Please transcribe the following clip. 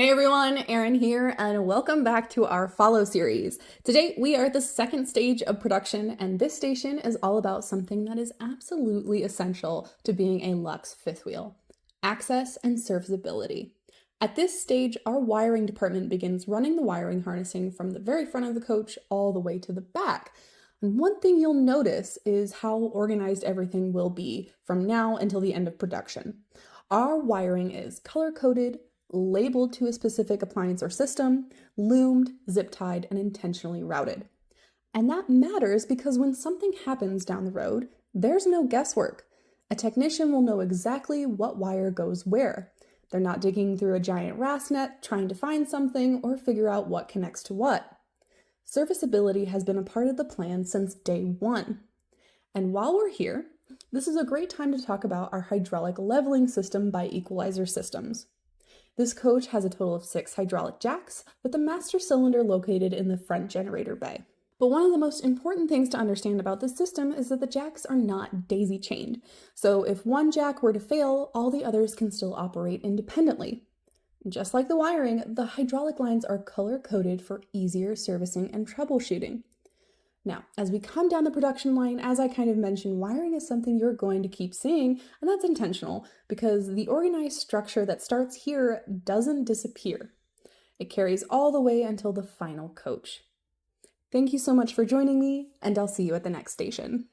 Hey everyone, Erin here, and welcome back to our Follow series. Today we are at the second stage of production, and this station is all about something that is absolutely essential to being a Luxe Fifth Wheel: access and serviceability. At this stage, our wiring department begins running the wiring harnessing from the very front of the coach all the way to the back. And one thing you'll notice is how organized everything will be from now until the end of production. Our wiring is color-coded, labeled to a specific appliance or system, loomed, zip-tied, and intentionally routed. And that matters because when something happens down the road, there's no guesswork. A technician will know exactly what wire goes where. They're not digging through a giant RAS net trying to find something or figure out what connects to what. Serviceability has been a part of the plan since day one. And while we're here, this is a great time to talk about our hydraulic leveling system by Equalizer Systems. This coach has a total of 6 hydraulic jacks, with the master cylinder located in the front generator bay. But one of the most important things to understand about this system is that the jacks are not daisy-chained. So if one jack were to fail, all the others can still operate independently. Just like the wiring, the hydraulic lines are color-coded for easier servicing and troubleshooting. Now, as we come down the production line, as I kind of mentioned, wiring is something you're going to keep seeing, and that's intentional because the organized structure that starts here doesn't disappear. It carries all the way until the final coach. Thank you so much for joining me, and I'll see you at the next station.